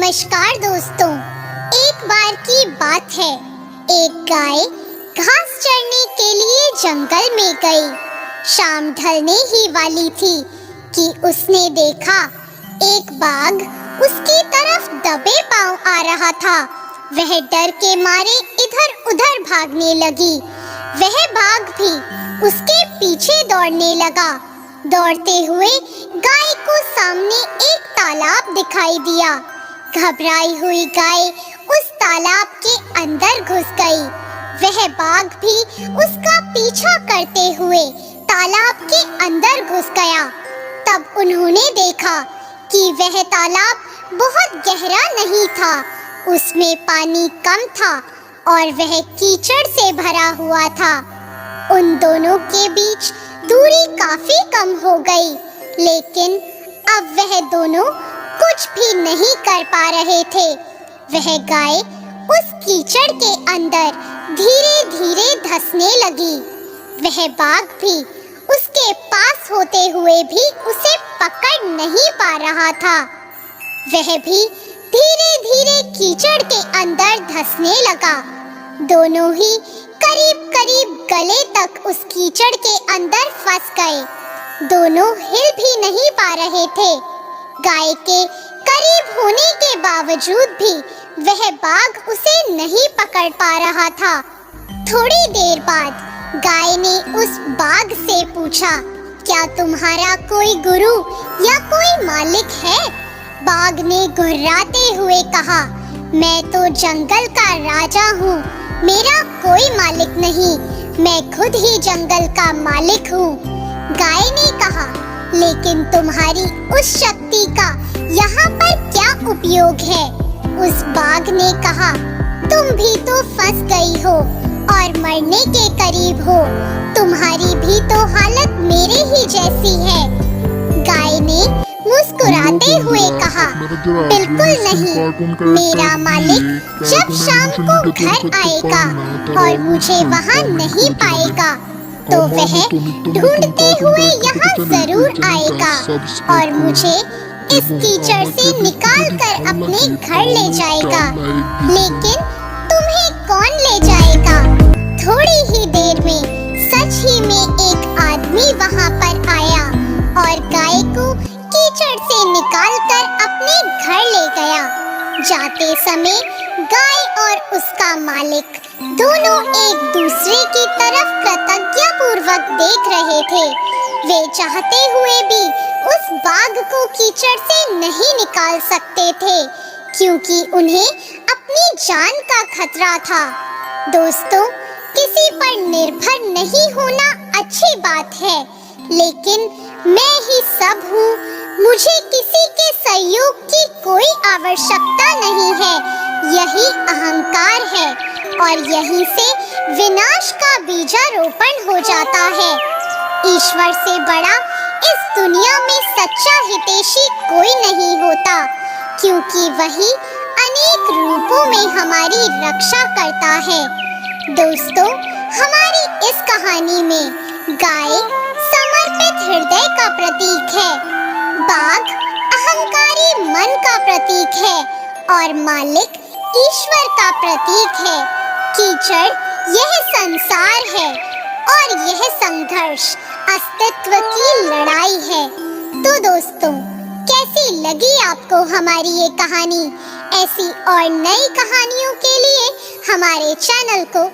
नमस्कार दोस्तों, एक बार की बात है। एक गाय घास चरने के लिए जंगल में गई। शाम ढलने ही वाली थी कि उसने देखा एक बाघ उसकी तरफ दबे पांव आ रहा था। वह डर के मारे इधर-उधर भागने लगी। वह बाघ भी उसके पीछे दौड़ने लगा। दौड़ते हुए गाय को सामने एक तालाब दिखाई दिया। घबराई हुई गाय उस तालाब के अंदर घुस गई। वह बाघ भी उसका पीछा करते हुए तालाब के अंदर घुस गया। तब उन्होंने देखा कि वह तालाब बहुत गहरा नहीं था, उसमें पानी कम था और वह कीचड़ से भरा हुआ था। उन दोनों के बीच दूरी काफी कम हो गई, लेकिन अब वह दोनों कुछ भी नहीं कर पा रहे थे। वह गाय उस कीचड़ के अंदर धीरे-धीरे धंसने लगी। वह बाघ भी उसके पास होते हुए भी उसे पकड़ नहीं पा रहा था। वह भी धीरे-धीरे कीचड़ के अंदर धंसने लगा। दोनों ही करीब-करीब गले तक उस कीचड़ के अंदर फंस गए। दोनों हिल भी नहीं पा रहे थे। गाय के करीब होने के बावजूद भी वह बाघ उसे नहीं पकड़ पा रहा था। थोड़ी देर बाद गाय ने उस बाघ से पूछा, क्या तुम्हारा कोई गुरु या कोई मालिक है? बाघ ने घुर्राते हुए कहा, मैं तो जंगल का राजा हूँ, मेरा कोई मालिक नहीं, मैं खुद ही जंगल का मालिक हूँ। गाय ने कहा, लेकिन तुम्हारी उस शक्ति का यहाँ पर क्या उपयोग है? उस बाघ ने कहा, तुम भी तो फंस गई हो और मरने के करीब हो। तुम्हारी भी तो हालत मेरे ही जैसी है। गाय ने मुस्कुराते हुए कहा, बिल्कुल नहीं, मेरा मालिक जब शाम को घर आएगा और मुझे वहाँ नहीं पाएगा तो वह ढूंढते हुए यहाँ जरूर आएगा और मुझे इस कीचड़ से निकाल कर अपने घर ले जाएगा। लेकिन तुम्हें कौन ले जाएगा? थोड़ी ही देर में सच ही में एक आदमी वहाँ पर आया और गाय को कीचड़ से निकाल कर अपने घर ले गया। जाते समय गाय और उसका मालिक दोनों एक दूसरे की तरफ कृतज्ञता पूर्वक देख रहे थे। वे चाहते हुए भी उस बाघ को कीचड़ से नहीं निकाल सकते थे, क्योंकि उन्हें अपनी जान का खतरा था। दोस्तों, किसी पर निर्भर नहीं होना अच्छी बात है, लेकिन मैं ही सब हूँ, मुझे किसी के सहयोग की कोई आवश्यकता नहीं है। यही अहंकार है और यहीं से विनाश का बीजारोपण हो जाता है। ईश्वर से बड़ा इस दुनिया में सच्चा हितैषी कोई नहीं होता, क्योंकि वही अनेक रूपों में हमारी रक्षा करता है। दोस्तों, हमारी इस कहानी में गाय समर्पित हृदय का प्रतीक है, बाघ अहंकारी मन का प्रतीक है और मालिक ईश्वर का प्रतीक है। कीचड़ यह संसार है और यह संघर्ष अस्तित्व की लड़ाई है। तो दोस्तों, कैसी लगी आपको हमारी ये कहानी? ऐसी और नई कहानियों के लिए हमारे चैनल को